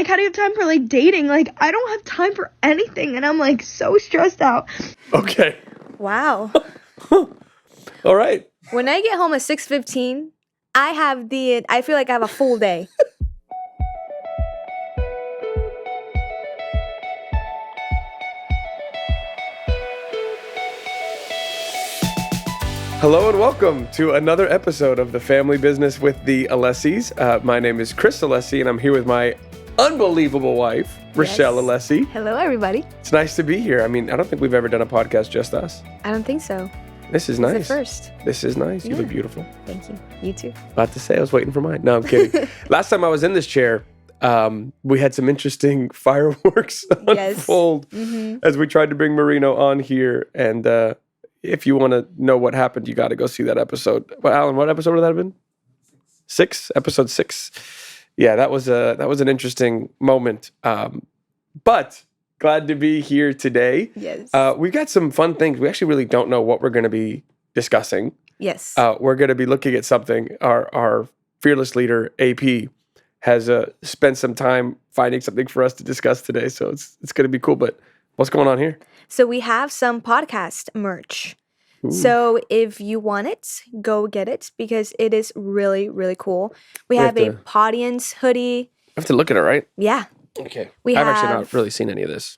Like, how do you have time for, like, dating? Like, I don't have time for anything, and I'm, like, so stressed out. Okay. Wow. All right. When I get home at 6:15, I feel like I have a full day. Hello and welcome to another episode of The Family Business with the Alessis. My name is Chris Alessi, and I'm here with my unbelievable wife, Richelle Alessi. Hello, everybody. It's nice to be here. I mean, I don't think we've ever done a podcast just us. I don't think so. This is nice. It's the first. This is nice. You look beautiful. Thank you. You too. About to say, I was waiting for mine. No, I'm kidding. Last time I was in this chair, we had some interesting fireworks unfold as we tried to bring Marino on here. And if you want to know what happened, you got to go see that episode. Well, Alan, what episode would that have been? 6? Episode 6. Yeah, that was an interesting moment. But glad to be here today. Yes. We've got some fun things. We actually really don't know what we're going to be discussing. Yes. We're going to be looking at something. Our fearless leader, AP, has spent some time finding something for us to discuss today. So it's going to be cool. But what's going on here? So we have some podcast merch. Ooh. So if you want it, go get it because it is really, really cool. We have a Podians hoodie. I have to look at it, right? Yeah. Okay. I've actually not really seen any of this.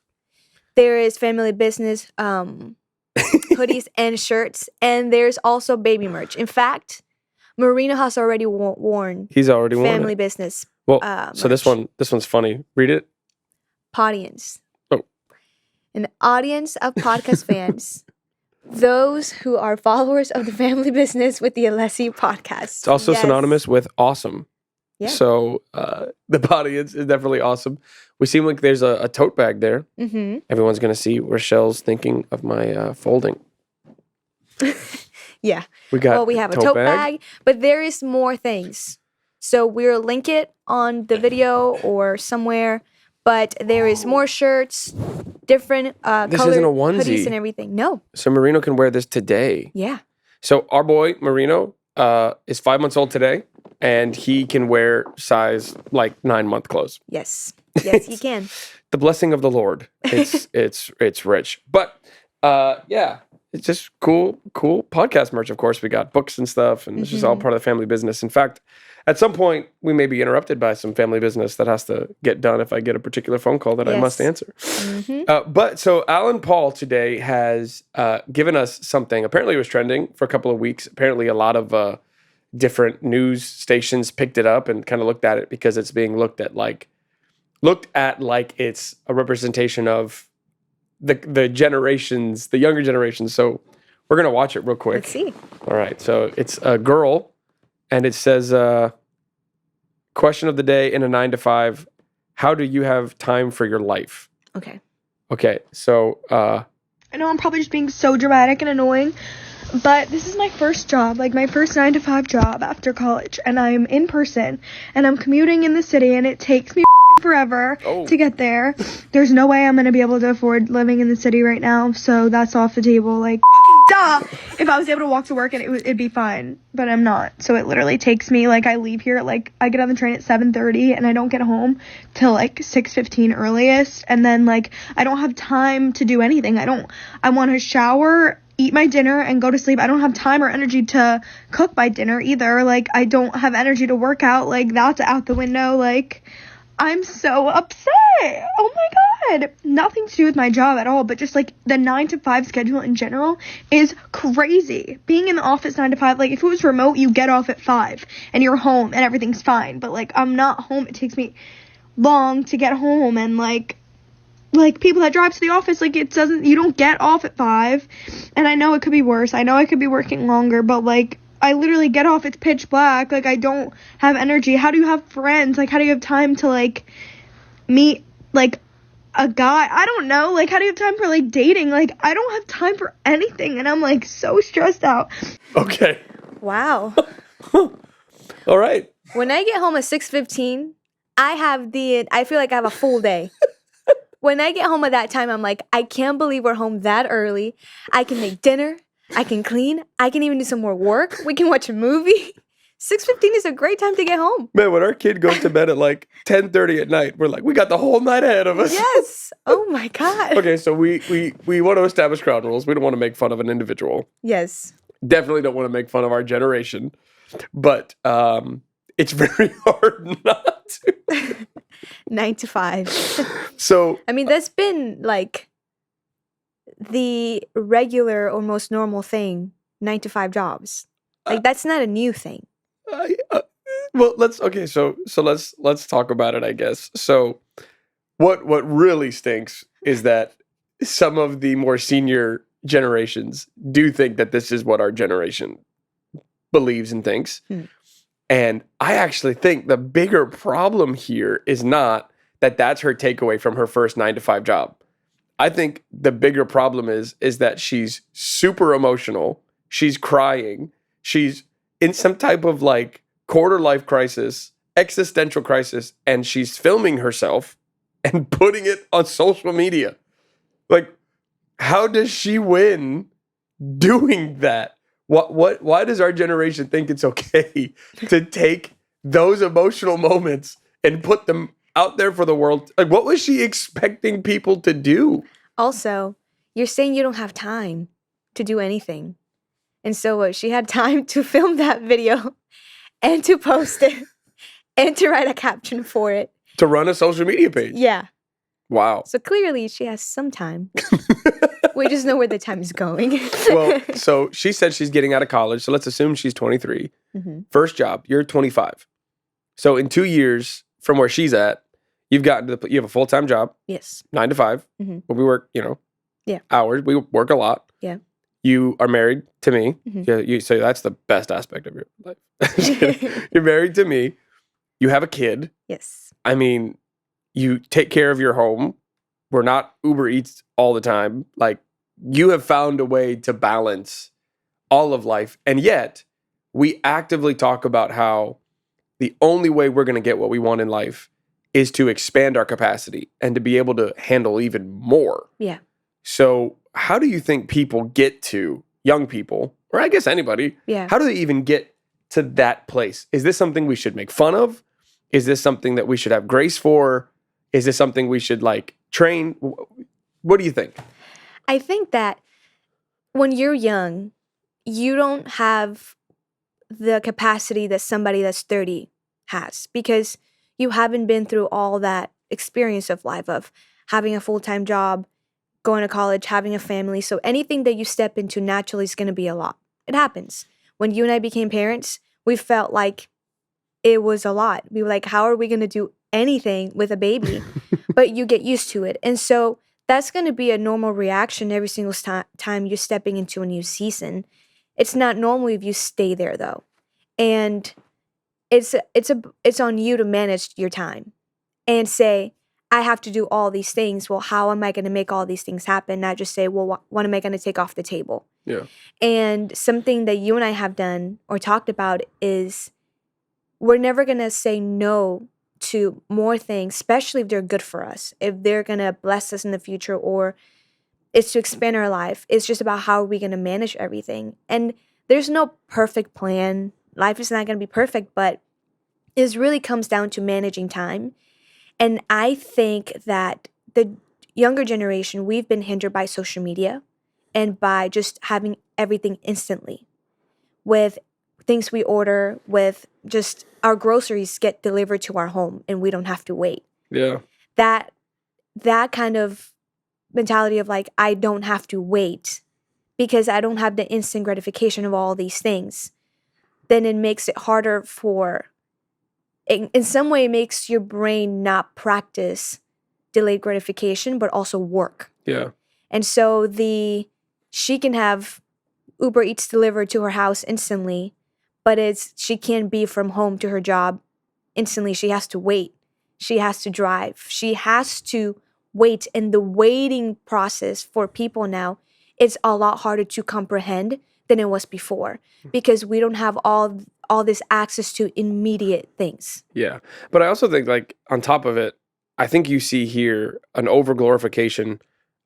There is family business hoodies and shirts, and there's also baby merch. In fact, Marino has already worn. He's already worn family business. Well, so merch. this one's funny. Read it. Podians. Oh. An audience of podcast fans. Those who are followers of the family business with the Alessi podcast. It's also synonymous with awesome. Yeah. So the audience is definitely awesome. We seem like there's a tote bag there. Mm-hmm. Everyone's going to see Rochelle's thinking of my folding. Yeah. We have a tote bag, but there is more things. So we'll link it on the video or somewhere. But there is more shirts, different this colored isn't a onesie. Hoodies and everything. No. So Marino can wear this today. Yeah. So our boy Marino is 5 months old today, and he can wear size like 9-month clothes. Yes. Yes, he can. The blessing of the Lord. It's rich. But yeah, it's just cool podcast merch. Of course, we got books and stuff, and it's just all part of the family business. In fact, at some point, we may be interrupted by some family business that has to get done if I get a particular phone call that I must answer. Mm-hmm. But so Alan Paul today has given us something. Apparently, it was trending for a couple of weeks. Apparently, a lot of different news stations picked it up and kind of looked at it because it's being looked at like it's a representation of the generations, the younger generations. So we're gonna watch it real quick. Let's see. All right. So it's a girl. And it says, question of the day in a 9 to 5, how do you have time for your life? Okay. So, I know I'm probably just being so dramatic and annoying, but this is my first job, like my first 9 to 5 job after college. And I'm in person and I'm commuting in the city and it takes me forever to get there. There's no way I'm going to be able to afford living in the city right now. So that's off the table. Like, duh! If I was able to walk to work and it'd be fine, but I'm not. So it literally takes me, like, I leave here, like, I get on the train at 7:30 and I don't get home till like 6:15 earliest. And then, like, I don't have time to do anything. I want to shower, eat my dinner, and go to sleep. I don't have time or energy to cook my dinner either. Like, I don't have energy to work out. Like, that's out the window. Like, I'm so upset. Oh my God. Nothing to do with my job at all, but just like the 9 to 5 schedule in general is crazy. Being in the office 9 to 5, like if it was remote, you get off at 5 and you're home and everything's fine. But like I'm not home. It takes me long to get home, and like people that drive to the office, like you don't get off at 5. And I know it could be worse. I know I could be working longer, but like I literally get off, it's pitch black, like I don't have energy. How do you have friends? Like how do you have time to like meet like a guy? I don't know. Like how do you have time for like dating? Like I don't have time for anything, and I'm like so stressed out. Okay. Wow. All right. When I get home at 6:15, I feel like I have a full day. When I get home at that time, I'm like, I can't believe we're home that early. I can make dinner. I can clean. I can even do some more work. We can watch a movie. 6:15 is a great time to get home. Man, when our kid goes to bed at like 10:30 at night, we're like, we got the whole night ahead of us. Yes. Oh my God. Okay, so we want to establish ground rules. We don't want to make fun of an individual. Yes. Definitely don't want to make fun of our generation. But it's very hard not to. 9 to 5. So I mean, that's been like the regular or most normal thing, 9 to 5 jobs. Like that's not a new thing. well, let's talk about it, I guess. So what really stinks is that some of the more senior generations do think that this is what our generation believes and thinks. And I actually think the bigger problem here is not that that's her takeaway from her first 9 to 5 job. I think the bigger problem is that she's super emotional. She's crying. She's in some type of like quarter life crisis, existential crisis, and she's filming herself and putting it on social media. Like, how does she win doing that? Why does our generation think it's okay to take those emotional moments and put them out there for the world? Like, what was she expecting people to do? Also, you're saying you don't have time to do anything. And so she had time to film that video and to post it and to write a caption for it. To run a social media page. Yeah. Wow. So clearly she has some time. We just know where the time is going. Well, so she said she's getting out of college. So let's assume she's 23. First job, you're 25. So in 2 years from where she's at, you have a full-time job. Yes. 9 to 5. But we work, hours. We work a lot. Yeah. You are married to me. Yeah, so that's the best aspect of your life. You're married to me. You have a kid. Yes. I mean, you take care of your home. We're not Uber Eats all the time. Like, you have found a way to balance all of life. And yet, we actively talk about how the only way we're going to get what we want in life is to expand our capacity and to be able to handle even more. Yeah. So how do you think people get to, young people, or I guess anybody, how do they even get to that place? Is this something we should make fun of? Is this something that we should have grace for? Is this something we should like train? What do you think? I think that when you're young, you don't have the capacity that somebody that's 30 has because you haven't been through all that experience of life of having a full-time job, going to college, having a family. So anything that you step into naturally is going to be a lot. It happens. When you and I became parents, we felt like it was a lot. We were like, how are we going to do anything with a baby? But you get used to it. And so that's going to be a normal reaction every single time you're stepping into a new season. It's not normal if you stay there though. And it's on you to manage your time and say, I have to do all these things. Well, how am I going to make all these things happen? Not just say, well, what am I going to take off the table? Yeah. And something that you and I have done or talked about is we're never going to say no to more things, especially if they're good for us, if they're going to bless us in the future or it's to expand our life. It's just about how are we going to manage everything. And there's no perfect plan. Life is not going to be perfect, but it really comes down to managing time. And I think that the younger generation, we've been hindered by social media and by just having everything instantly with things we order, with just our groceries get delivered to our home and we don't have to wait. Yeah. That kind of mentality of like, I don't have to wait because I don't have the instant gratification of all these things, then it makes it harder for, in some way, it makes your brain not practice delayed gratification, but also work. Yeah. And so she can have Uber Eats delivered to her house instantly, but she can't be from home to her job instantly. She has to wait. She has to drive. She has to wait. And the waiting process for people now, it's a lot harder to comprehend than it was before because we don't have all this access to immediate things. Yeah. But I also think like on top of it, I think you see here an overglorification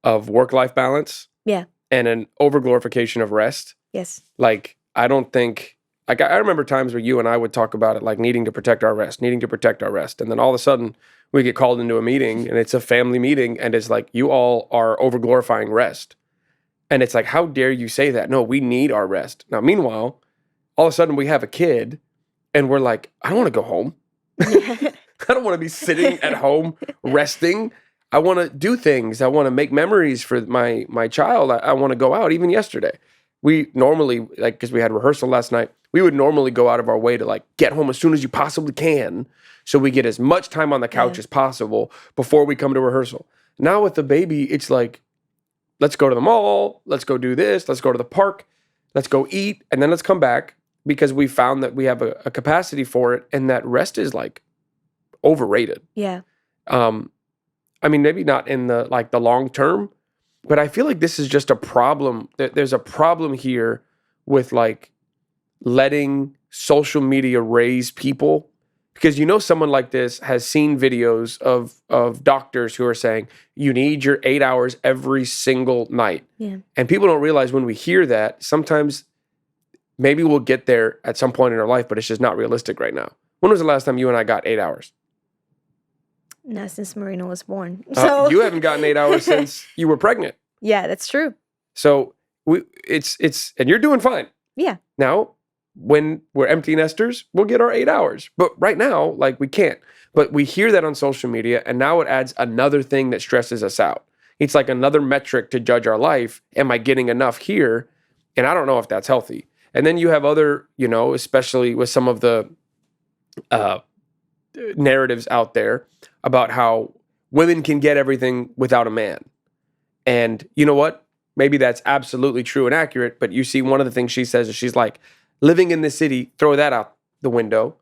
of work-life balance. Yeah. And an overglorification of rest. Yes. Like, I don't think Like I remember times where you and I would talk about it, like needing to protect our rest, needing to protect our rest. And then all of a sudden we get called into a meeting and it's a family meeting and it's like, you all are over glorifying rest. And it's like, how dare you say that? No, we need our rest. Now, meanwhile, all of a sudden we have a kid and we're like, I don't want to go home. I don't want to be sitting at home resting. I want to do things. I want to make memories for my child. I want to go out. Even yesterday, we normally, like, because we had rehearsal last night, we would normally go out of our way to like get home as soon as you possibly can, so we get as much time on the couch as possible before we come to rehearsal. Now with the baby, it's like, let's go to the mall, let's go do this, let's go to the park, let's go eat, and then let's come back, because we found that we have a capacity for it, and that rest is like overrated. Yeah. I mean, maybe not in the long term, but I feel like this is just a problem. There's a problem here with like letting social media raise people, because someone like this has seen videos of doctors who are saying you need your 8 hours every single night. Yeah. And people don't realize when we hear that, sometimes maybe we'll get there at some point in our life, but it's just not realistic right now. When was the last time you and I got 8 hours? Not since Marino was born. So You haven't gotten 8 hours since you were pregnant. Yeah, that's true. So it's and you're doing fine. Yeah. Now, when we're empty nesters, we'll get our 8 hours. But right now, like, we can't. But we hear that on social media, and now it adds another thing that stresses us out. It's like another metric to judge our life. Am I getting enough here? And I don't know if that's healthy. And then you have other, especially with some of the narratives out there about how women can get everything without a man. And you know what? Maybe that's absolutely true and accurate, but you see one of the things she says is she's like, living in the city, throw that out the window.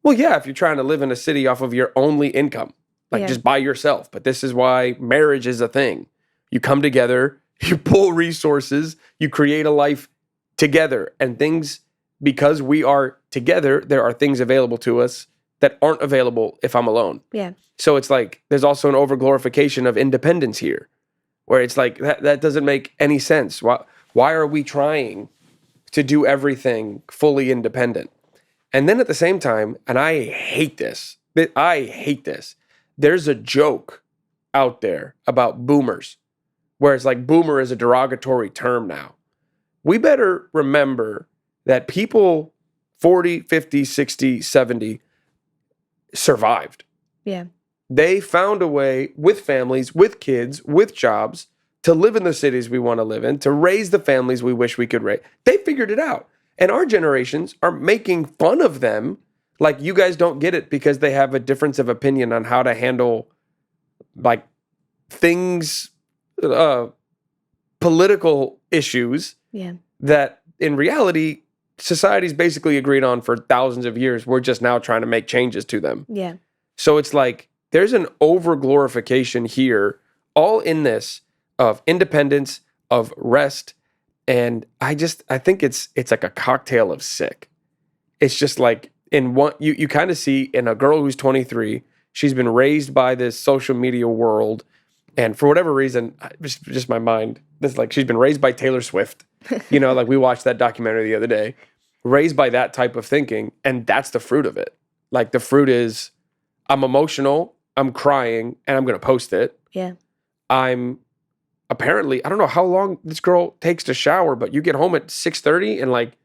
Well, yeah, if you're trying to live in a city off of your only income, like just by yourself. But this is why marriage is a thing. You come together, you pull resources, you create a life together, and things, because we are together, there are things available to us that aren't available if I'm alone. Yeah. So it's like, there's also an overglorification of independence here, where it's like, that doesn't make any sense. Why are we trying to do everything fully independent? And then at the same time, and I hate this, there's a joke out there about boomers, where it's like boomer is a derogatory term now. We better remember that people 40, 50, 60, 70 survived. Yeah. They found a way with families, with kids, with jobs to live in the cities we want to live in, to raise the families we wish we could raise. They figured it out. And our generations are making fun of them like you guys don't get it because they have a difference of opinion on how to handle like things, political issues that in reality, society's basically agreed on for thousands of years. We're just now trying to make changes to them. Yeah. So it's like there's an over-glorification here, all in this, of independence, of rest. And I think it's like a cocktail of sick. It's just like in one, you kind of see in a girl who's 23, she's been raised by this social media world. And for whatever reason, just my mind, this like she's been raised by Taylor Swift. Like we watched that documentary the other day, raised by that type of thinking. And that's the fruit of it. Like the fruit is, I'm emotional, I'm crying, and I'm going to post it. Yeah. I'm apparently, I don't know how long this girl takes to shower, but you get home at 6:30 and like,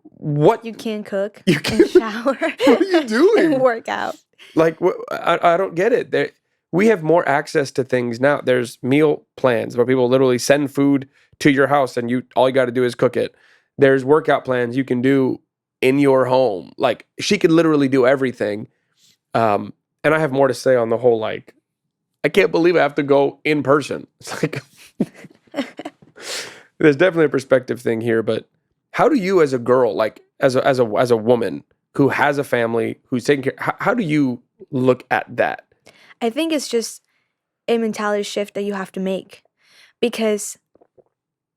what? You can cook, you can shower. What are you doing? And work out. Like, I don't get it. We have more access to things now. There's meal plans where people literally send food to your house and all you got to do is cook it. There's workout plans you can do in your home. Like she could literally do everything. And I have more to say on the whole, like, I can't believe I have to go in person. It's like, there's definitely a perspective thing here, but how do you as a girl, like as a woman who has a family, who's taking care, how do you look at that? I think it's just a mentality shift that you have to make, because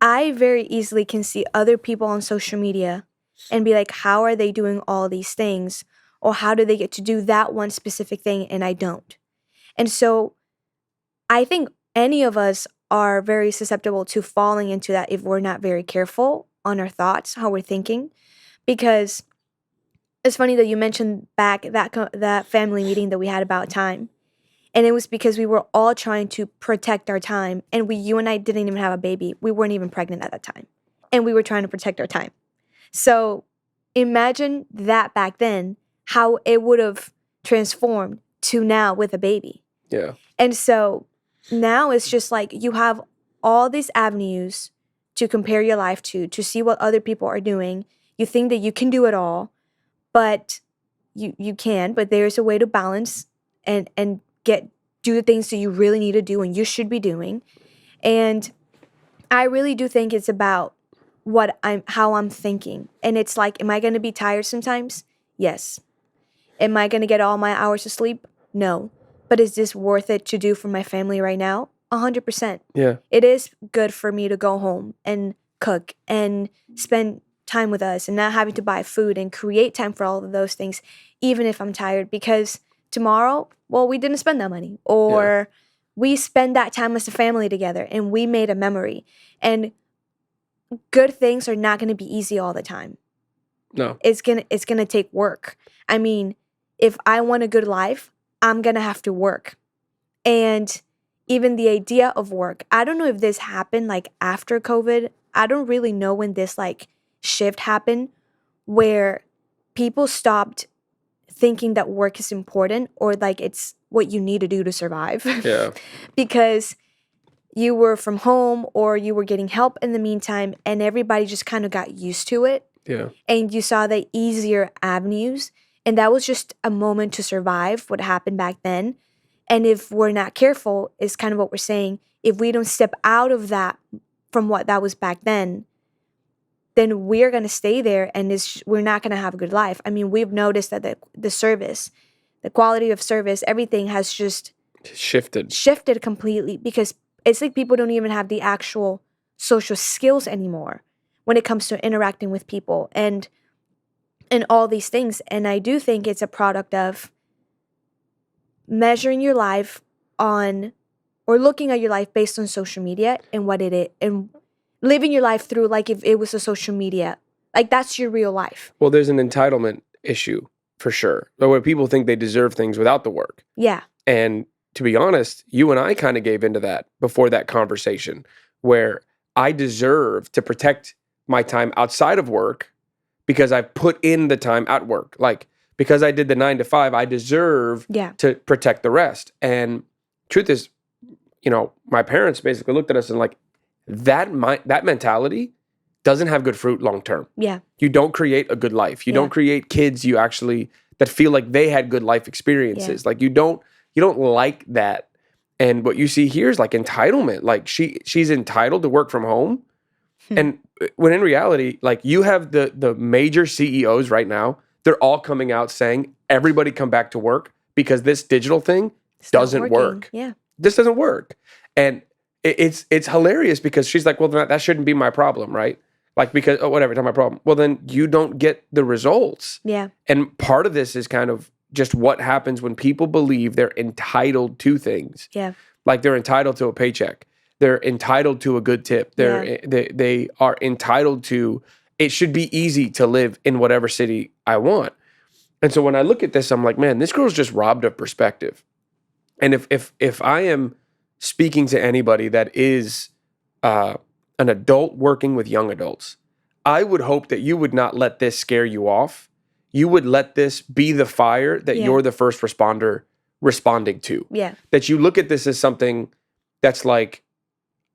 I very easily can see other people on social media and be like, how are they doing all these things? Or how do they get to do that one specific thing and I don't? And so I think any of us are very susceptible to falling into that if we're not very careful on our thoughts, how we're thinking. because it's funny that you mentioned back that family meeting that we had about time. And it was because we were all trying to protect our time. And you and I didn't even have a baby. We weren't even pregnant at that time. And we were trying to protect our time. So imagine that back then, how it would have transformed to now with a baby. Yeah. And so now it's just like you have all these avenues to compare your life to see what other people are doing. You think that you can do it all, but you can, but there's a way to balance and do the things that you really need to do and you should be doing. And I really do think it's about how I'm thinking. And it's like, am I going to be tired sometimes? Yes. Am I going to get all my hours of sleep? No. But is this worth it to do for my family right now? 100%. Yeah. It is good for me to go home and cook and spend time with us and not having to buy food and create time for all of those things, even if I'm tired, because tomorrow, well, we didn't spend that money, or we spend that time as a family together and we made a memory. And good things are not going to be easy all the time. No. It's gonna take work. I mean, if I want a good life, I'm gonna have to work. And even the idea of work, I don't know if this happened like after COVID. I don't really know when this like shift happened where people stopped thinking that work is important or like it's what you need to do to survive. Yeah. Because you were from home or you were getting help in the meantime and everybody just kind of got used to it. Yeah. And you saw the easier avenues. And that was just a moment to survive what happened back then. And if we're not careful, is kind of what we're saying, if we don't step out of that from what that was back then we're going to stay there and we're not going to have a good life. I mean, we've noticed that the service, the quality of service, everything has just shifted completely because it's like people don't even have the actual social skills anymore when it comes to interacting with people and all these things. And I do think it's a product of measuring your life on or looking at your life based on social media and what it is and living your life through like if it was a social media. Like that's your real life. Well, there's an entitlement issue for sure. Where people think they deserve things without the work. Yeah. And to be honest, you and I kind of gave into that before that conversation where I deserve to protect my time outside of work because I've put in the time at work. Like because I did the 9 to 5, I deserve to protect the rest. And truth is, my parents basically looked at us and like, that mentality doesn't have good fruit long term. Yeah. You don't create a good life. You don't create kids that feel like they had good life experiences. Like you don't like that. And what you see here is like entitlement. Like she's entitled to work from home. And when in reality, like you have the major CEOs right now, they're all coming out saying everybody come back to work because this digital thing doesn't work. Yeah. This doesn't work. And it's hilarious because she's like, well, that shouldn't be my problem, right? Like, because, whatever, it's not my problem. Well, then you don't get the results. Yeah. And part of this is kind of just what happens when people believe they're entitled to things. Yeah. Like they're entitled to a paycheck. They're entitled to a good tip. They are entitled to, it should be easy to live in whatever city I want. And so when I look at this, I'm like, man, this girl's just robbed of perspective. And if I am speaking to anybody that is an adult working with young adults, I would hope that you would not let this scare you off. You would let this be the fire that you're the first responder responding to. Yeah. That you look at this as something that's like,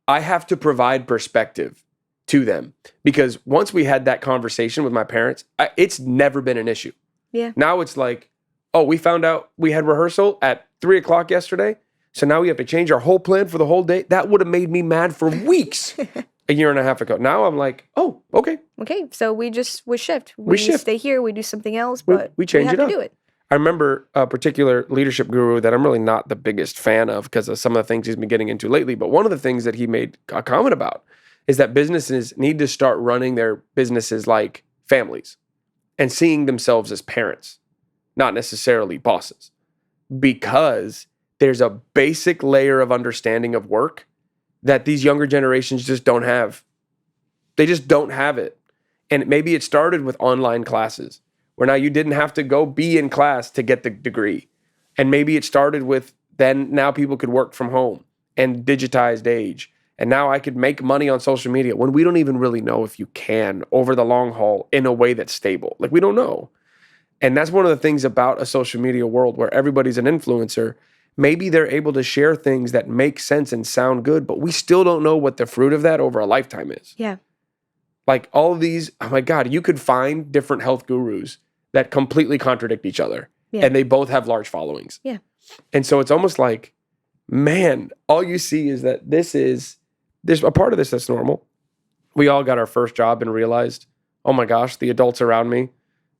I have to provide perspective to them. Because once we had that conversation with my parents, it's never been an issue. Yeah. Now it's like, oh, we found out we had rehearsal at 3:00 yesterday. So now we have to change our whole plan for the whole day. That would have made me mad for weeks a year and a half ago. Now I'm like, oh, okay. Okay, so we shift. We shift. Stay here. We do something else, but we change have it up. to do it. I remember a particular leadership guru that I'm really not the biggest fan of because of some of the things he's been getting into lately. But one of the things that he made a comment about is that businesses need to start running their businesses like families and seeing themselves as parents, not necessarily bosses, because there's a basic layer of understanding of work that these younger generations just don't have. They just don't have it. And maybe it started with online classes where now you didn't have to go be in class to get the degree. And maybe it started with then now people could work from home and digitized age. And now I could make money on social media when we don't even really know if you can over the long haul in a way that's stable. Like, we don't know. And that's one of the things about a social media world where everybody's an influencer. Maybe they're able to share things that make sense and sound good, but we still don't know what the fruit of that over a lifetime is. Yeah. Like all of these, oh my God, you could find different health gurus that completely contradict each other. Yeah. And they both have large followings. Yeah. And so it's almost like, man, all you see is that there's a part of this that's normal. We all got our first job and realized, oh my gosh, the adults around me,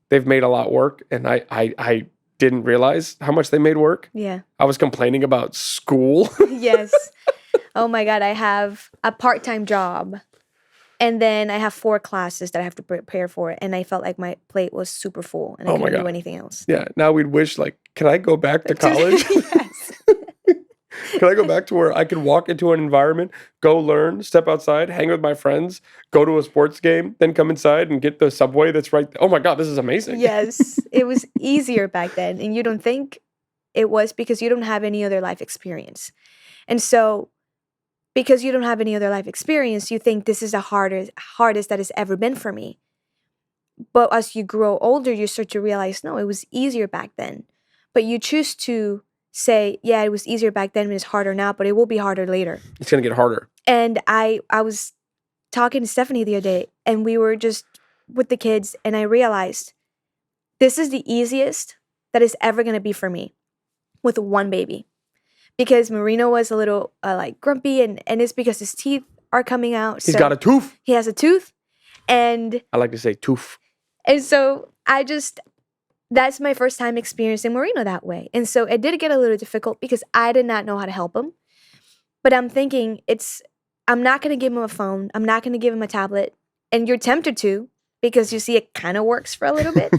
they've made a lot work. And I didn't realize how much they made work. Yeah. I was complaining about school. Yes. Oh my God, I have a part-time job. And then I have 4 classes that I have to prepare for. And I felt like my plate was super full and I couldn't do anything else. Yeah. Now we'd wish, like, can I go back to college? Yes. Can I go back to where I could walk into an environment, go learn, step outside, hang with my friends, go to a sports game, then come inside and get the subway that's right there? Oh my God, this is amazing. Yes. It was easier back then. And you don't think it was because you don't have any other life experience. And so because you don't have any other life experience, you think this is the hardest that has ever been for me. But as you grow older, you start to realize, no, it was easier back then. But you choose to say, yeah, it was easier back then and it's harder now, but it will be harder later. It's going to get harder. And I was talking to Stephanie the other day, and we were just with the kids, and I realized this is the easiest that is ever going to be for me with one baby. Because Marino was a little like grumpy, and it's because his teeth are coming out. He's got a tooth. He has a tooth. And I like to say tooth. And so that's my first time experiencing Marino that way. And so it did get a little difficult because I did not know how to help him. But I'm thinking I'm not going to give him a phone. I'm not going to give him a tablet. And you're tempted to because you see it kind of works for a little bit.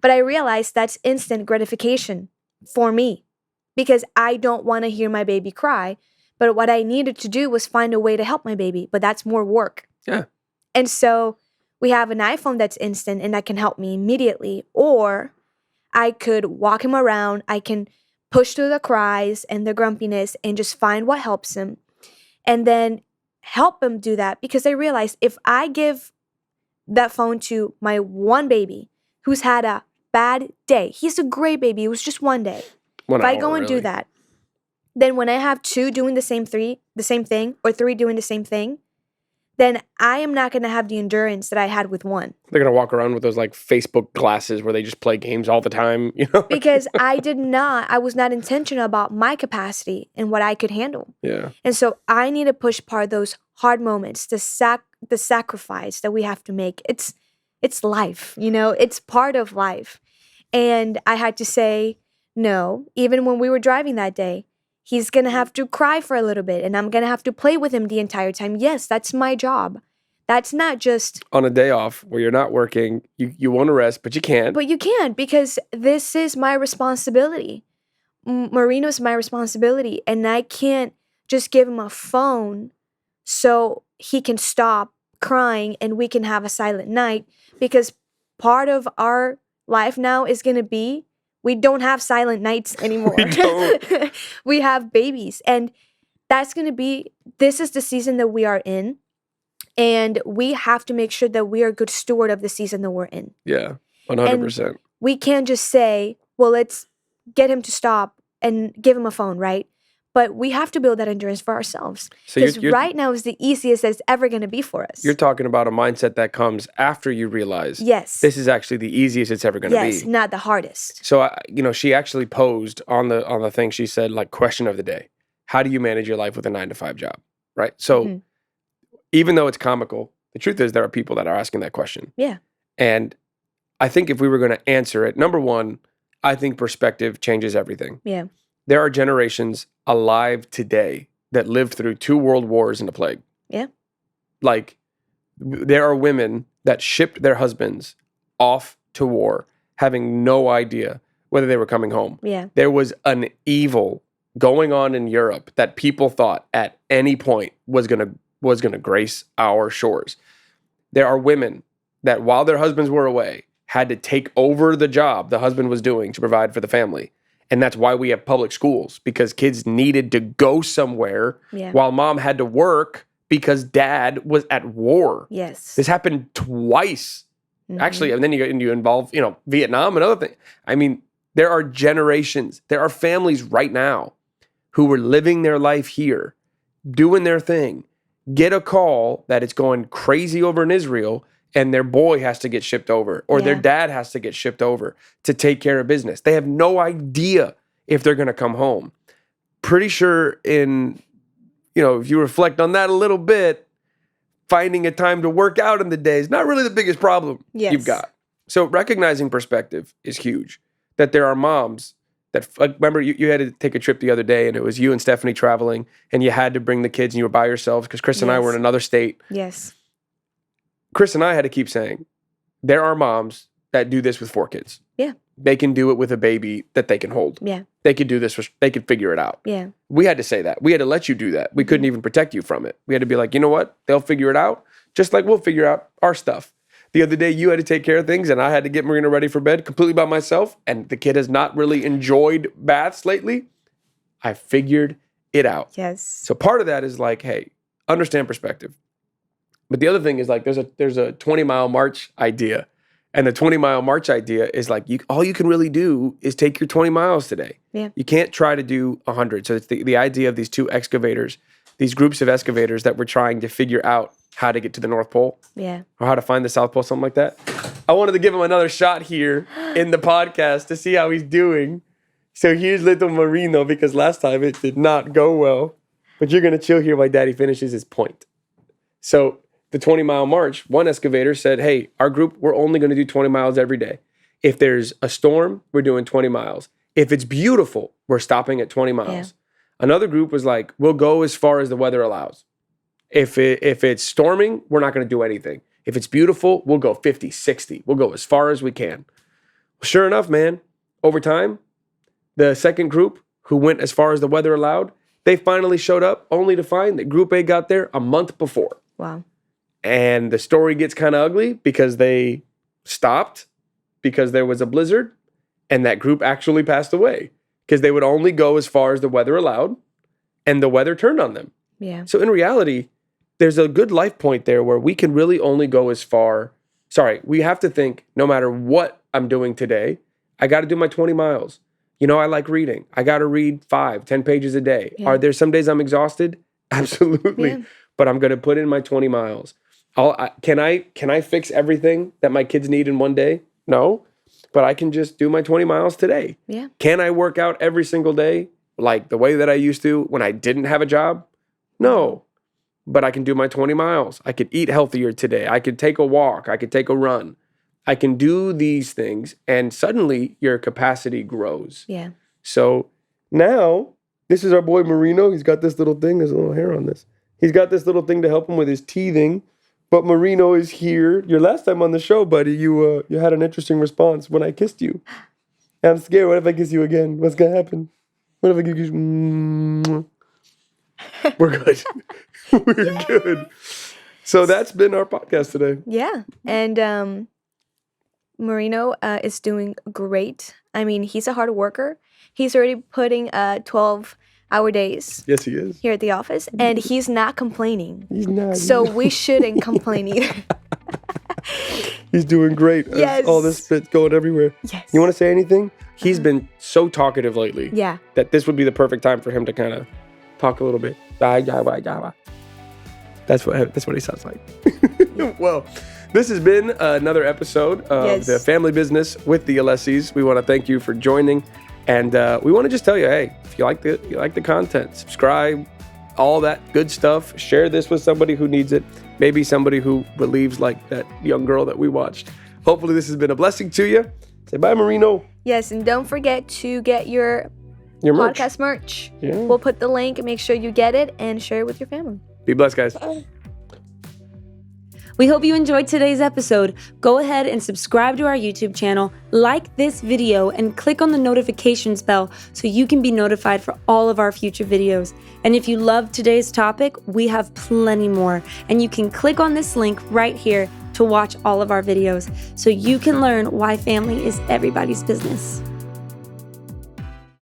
But I realized that's instant gratification for me because I don't want to hear my baby cry. But what I needed to do was find a way to help my baby. But that's more work. Yeah. And so we have an iPhone that's instant and that can help me immediately. Or I could walk him around. I can push through the cries and the grumpiness and just find what helps him. And then help him do that because I realized if I give that phone to my one baby who's had a bad day, he's a great baby, it was just one day. If I go and do that, then when I have 2 doing the same thing, or 3 doing the same thing, then I am not going to have the endurance that I had with one. They're going to walk around with those like Facebook glasses where they just play games all the time, you know? Because I was not intentional about my capacity and what I could handle. Yeah. And so I need to push part those hard moments, the sacrifice that we have to make. It's life, you know? It's part of life. And I had to say no, even when we were driving that day. He's going to have to cry for a little bit and I'm going to have to play with him the entire time. Yes, that's my job. That's not just... On a day off where you're not working, you want to rest, but you can't. But you can't because this is my responsibility. Marino's my responsibility. And I can't just give him a phone so he can stop crying and we can have a silent night because part of our life now is going to be we don't have silent nights anymore. We don't. We have babies. And that's going to be, this is the season that we are in. And we have to make sure that we are a good steward of the season that we're in. Yeah, 100%. And we can't just say, well, let's get him to stop and give him a phone, right? But we have to build that endurance for ourselves. Because right now is the easiest that it's ever going to be for us. You're talking about a mindset that comes after you realize this is actually the easiest it's ever going to be. Yes, not the hardest. So, she actually posed on the thing. She said, like, question of the day. How do you manage your life with a 9-to-5 job? Right? So even though it's comical, the truth is there are people that are asking that question. Yeah. And I think if we were going to answer it, number one, I think perspective changes everything. Yeah. There are generations alive today that lived through 2 world wars and a plague. Yeah. Like, there are women that shipped their husbands off to war, having no idea whether they were coming home. Yeah. There was an evil going on in Europe that people thought at any point was gonna grace our shores. There are women that while their husbands were away, had to take over the job the husband was doing to provide for the family. And that's why we have public schools, because kids needed to go somewhere while mom had to work because dad was at war. Yes. This happened twice. Actually, and then you involve, Vietnam and other things. I mean, there are generations, there are families right now who were living their life here, doing their thing, get a call that it's going crazy over in Israel, and their boy has to get shipped over, or their dad has to get shipped over to take care of business. They have no idea if they're going to come home. Pretty sure if you reflect on that a little bit, finding a time to work out in the day is not really the biggest problem you've got. So recognizing perspective is huge. That there are moms that, remember you had to take a trip the other day, and it was you and Stephanie traveling, and you had to bring the kids and you were by yourselves because Chris and I were in another state. Yes. Chris and I had to keep saying, there are moms that do this with 4 kids. Yeah. They can do it with a baby that they can hold. Yeah. They could do this. They could figure it out. Yeah. We had to say that. We had to let you do that. We couldn't even protect you from it. We had to be like, you know what? They'll figure it out, just like we'll figure out our stuff. The other day, you had to take care of things, and I had to get Marino ready for bed completely by myself, and the kid has not really enjoyed baths lately. I figured it out. Yes. So part of that is like, hey, understand perspective. But the other thing is like, there's a 20-mile march idea. And the 20-mile march idea is like, all you can really do is take your 20 miles today. Yeah. You can't try to do 100. So it's the idea of these 2 excavators, these groups of excavators that were trying to figure out how to get to the North Pole. Yeah. Or how to find the South Pole, something like that. I wanted to give him another shot here in the podcast to see how he's doing. So here's little Marino, because last time it did not go well. But you're going to chill here while Daddy finishes his point. So the 20-mile march, one excavator said, hey, our group, we're only going to do 20 miles every day. If there's a storm, we're doing 20 miles. If it's beautiful, we're stopping at 20 miles. Yeah. Another group was like, we'll go as far as the weather allows. If it's storming, we're not going to do anything. If it's beautiful, we'll go 50, 60. We'll go as far as we can. Sure enough, man, over time, the second group who went as far as the weather allowed, they finally showed up only to find that Group A got there a month before. Wow. And the story gets kind of ugly because they stopped because there was a blizzard, and that group actually passed away because they would only go as far as the weather allowed, and the weather turned on them. Yeah. So in reality, there's a good life point there where we can really only go as far. We have to think, no matter what I'm doing today, I got to do my 20 miles. I like reading. I got to read 5, 10 pages a day. Yeah. Are there some days I'm exhausted? Absolutely. Yeah. But I'm going to put in my 20 miles. Can I fix everything that my kids need in one day? No, but I can just do my 20 miles today. Yeah. Can I work out every single day like the way that I used to when I didn't have a job? No, but I can do my 20 miles. I could eat healthier today. I could take a walk. I could take a run. I can do these things, and suddenly your capacity grows. Yeah. So now this is our boy Marino. He's got this little thing. There's a little hair on this. He's got this little thing to help him with his teething. But Marino is here. Your last time on the show, buddy, you had an interesting response when I kissed you. I'm scared. What if I kiss you again? What's going to happen? What if I give you... We're good. We're good. So that's been our podcast today. Yeah. And Marino is doing great. I mean, he's a hard worker. He's already putting 12-hour days. Yes, he is. Here at the office. And he's not complaining. He's not. So we shouldn't complain either. He's doing great. Yes. All this spit going everywhere. Yes. You want to say anything? He's been so talkative lately. Yeah. That this would be the perfect time for him to kind of talk a little bit. That's what he sounds like. Well, this has been another episode of The Family Business with the Alessis. We want to thank you for joining. And we want to just tell you, hey, if you like the content, subscribe, all that good stuff. Share this with somebody who needs it. Maybe somebody who believes like that young girl that we watched. Hopefully this has been a blessing to you. Say bye, Marino. Yes, and don't forget to get your podcast merch. Yeah. We'll put the link and make sure you get it and share it with your family. Be blessed, guys. Bye. We hope you enjoyed today's episode. Go ahead and subscribe to our YouTube channel, like this video, and click on the notifications bell so you can be notified for all of our future videos. And if you loved today's topic, we have plenty more. And you can click on this link right here to watch all of our videos so you can learn why family is everybody's business.